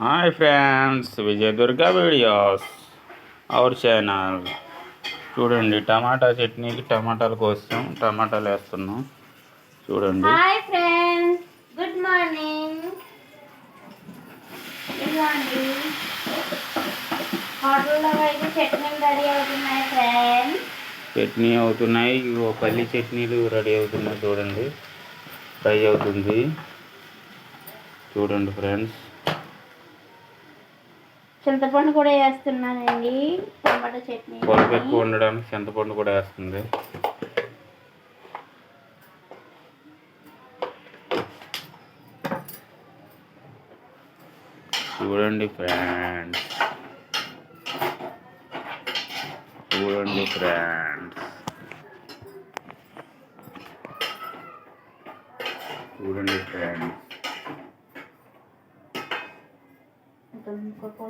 Hi friends, Vijaya Durga videos our channel. చూడండి, టమాటా చట్నీకి టమాటాల కోసం టమాటాలు వేస్తున్నాం. చూడండి. Hi friends, good morning. ఇలాంటి హోటల్లో అయితే చట్నీలు రెడీ అవుతున్నాయి ఫ్రెండ్స్. చట్నీ అవుతున్నాయి, పల్లి చట్నీలు రెడీ అవుతున్నాయి. చూడండి, ఫ్రై అవుతుంది. చూడండి ఫ్రెండ్స్, చింతపండు కూడా వేస్తున్నానండి. టమాటా చట్నీ పొలపు ఎక్కువ ఉండడానికి చింతపండు కూడా వేస్తుంది. చూడండి ఫ్రెండ్స్, చూడండి ఫ్రెండ్స్, చూడండి ఫ్రెండ్స్.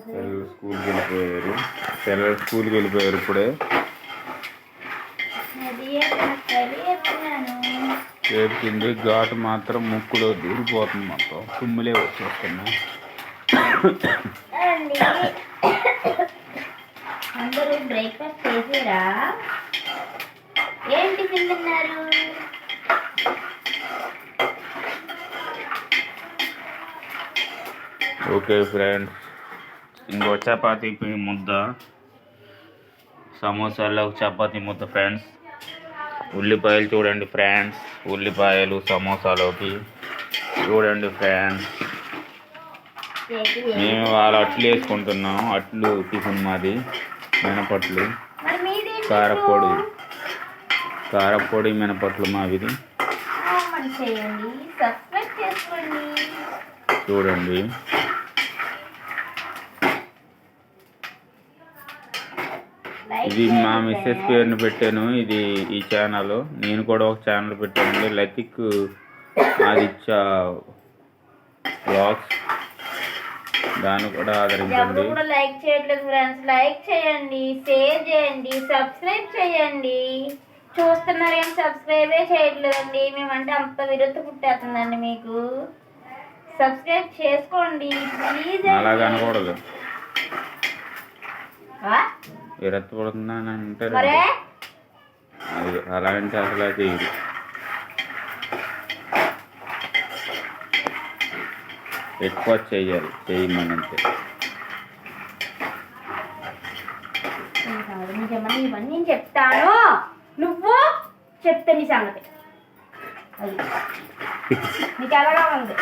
పిల్లలు స్కూల్కి వెళ్ళిపోయారు ఇప్పుడే. ఏడుతుంది. ఘాటు మాత్రం ముక్కులో దూరిపోతుంది. మొత్తం తుమ్ములే వచ్చేస్తున్నాయి. అందరూ బ్రేక్ఫాస్ట్ చేసారా? ఏంటి తింటున్నారు? ఓకే ఫ్రెండ్స్, ఇంకో చపాతీ ముద్ద, సమోసాల్లో చపాతీ ముద్ద ఫ్రెండ్స్. ఉల్లిపాయలు చూడండి ఫ్రెండ్స్, ఉల్లిపాయలు సమోసాలోకి చూడండి ఫ్రెండ్స్. మేము వాళ్ళ అట్లు వేసుకుంటున్నాం. అట్లు టిఫిన్ మాది, మినపట్లు, కారపొడి మినపట్లు మావిది. చూడండి, ఇది మా మిస్సెస్ పేరుని పెట్టాను. ఇది ఈ ఛానల్. నేను కూడా ఒక ఛానల్ పెట్టాను, లతిక్ ఆదిత్య బ్లాగ్స్. దాన్ని కూడా ఆదరించండి. లైక్ చేయట్లేదు ఫ్రెండ్స్, లైక్ చేయండి, షేర్ చేయండి, సబ్స్క్రైబ్ చేయండి. చూస్తున్నారు ఏం సబ్స్క్రైబే చేయట్లేదండి. మేమంటే అంత విరుద్ధ పుట్టేస్తుందండి. మీకు సబ్స్క్రైబ్ చేసుకోండి ప్లీజ్. అలాగ అనకూడదు. విరత్తపడుతుందని అంటే అది అలాగంటే అసలు చేయదు. ఎక్కువ చెయ్యాలి, చేయమనంతే. ఇవన్నీ చెప్తాను, నువ్వు చెప్తే నీ సంగతి. అది నీకు ఎలాగా ఉంది?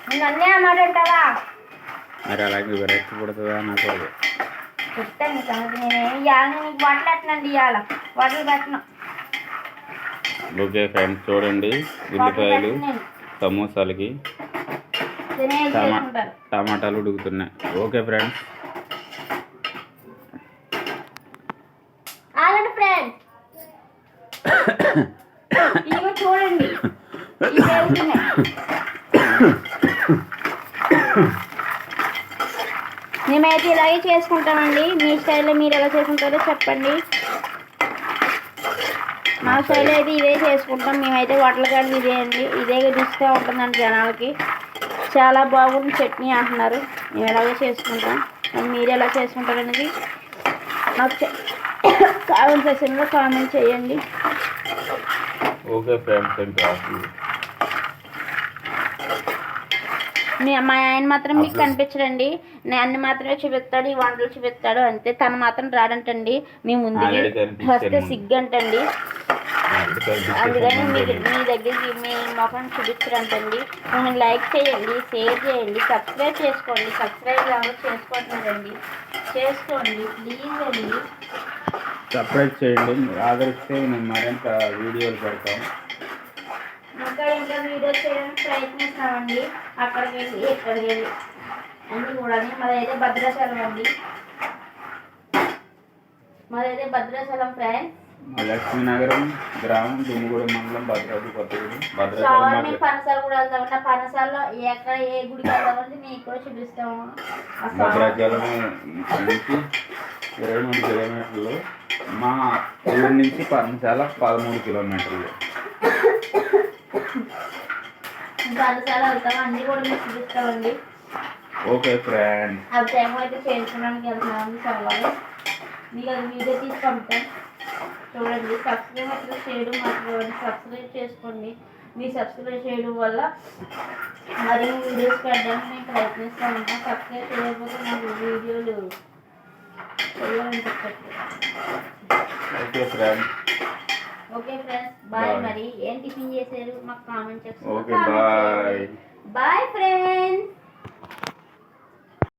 నువ్వు అన్నీ అన్నమాట అంటావా? మరి అలాగే విరక్తి పడుతుందా నాకు? చెప్తాను నీ సంగతి. నేనేమి ఇవ్వాలి, నీకు బట్టలు ఎట్టనండి, ఇవ్వాల బట్టలు పెట్టను. ఓకే ఫ్రెండ్స్, చూడండి, ఉల్లిపాయలు సమోసాలకి టమాటాలు ఉడుకుతున్నాయి. ఓకే ఫ్రెండ్స్, ఆగండి ఫ్రెండ్స్, ఇవి చూడండి. మేమైతే ఇలాగే చేసుకుంటామండి. మీ స్టైల్లో మీరు ఎలా చేసుకుంటారో చెప్పండి. మా స్టైల్లో అయితే ఇదే చేసుకుంటాం. మేమైతే హోటల్ కాదు ఇదే అండి. ఇదే రుచిగా ఉంటుందండి జనాలకి. చాలా బాగుంది చట్నీ అంటున్నారు. మేము ఎలాగే చేసుకుంటాం. మీరు ఎలా చేసుకుంటారు అనేది నాకు కామెంట్ సెక్షన్లో కామెంట్ చేయండి. ఓకే ఫ్రెండ్స్, మా ఆయన మాత్రం మీకు కనిపించడండి. అన్ని మాత్రమే చూపిస్తాడు, ఈ వంటలు చూపిస్తాడు అంతే. తను మాత్రం రాడంటండి. మీ ముందుకి వస్తే సిగ్గంటండి. అందుకని మీ దగ్గరికి మీ మొఖం చూపించడంటండి. నేను లైక్ చేయండి, షేర్ చేయండి, సబ్స్క్రైబ్ చేసుకోండి. సబ్స్క్రైబ్ ఎవరు చేసుకోవట్లేదండి, చేసుకోండి ప్లీజ్ అండి. సబ్స్క్రైబ్ చేయండి, ఆదరిస్తే నేను మరింత వీడియోలు పెడతాం. ఇంకా వీడియోస్ చేయడానికి ప్రయత్నిస్తామండి. అక్కడికి వెళ్ళి ఇక్కడికి వెళ్ళి అన్నీ కూడా. మాదైతే భద్రాచలం అండి, మాదైతే భద్రాచలం ఫ్రెండ్స్. లక్ష్మీనగరం గ్రామం, దుమ్ముగూడెం మండలం, భద్రాద్రి కొత్తగూడెం. మేము పనసాలు కూడా వెళ్తామండి. ఆ పనసాల్లో ఎక్కడ ఏ గుడికి వెళ్తామంటే మీకు కూడా చూపిస్తాము. భద్రాచలం నుంచి 23 కిలోమీటర్లు. మా ఊరి నుంచి పర్ణశాల 13 కిలోమీటర్లు. పనసాలు వెళ్తాము, అన్నీ కూడా మీకు చూపిస్తామండి. Okay friend. ఆ టైం అయితే చేయించడానికి వెళ్తున్నాను చాలా. మీకు అది వీడియో తీసి పంపుతాను చూడండి. సబ్స్క్రైబ్ అట్లా చేయడం మర్చిపోండి. సబ్స్క్రైబ్ చేసుకోండి. మీ సబ్స్క్రైబ్ చేయడం వల్ల మరిన్ని వీడియోస్ పెట్టడానికి నేను ప్రయత్నిస్తూ ఉంటాను. సబ్స్క్రైబ్ చేయకపోతే నాకు వీడియోలు చేయాలనిపించట్లేదు. Okay friend. Okay friends bye. మరి ఏం టిఫిన్ చేశారు మాకు comment okay bye. Bye friends.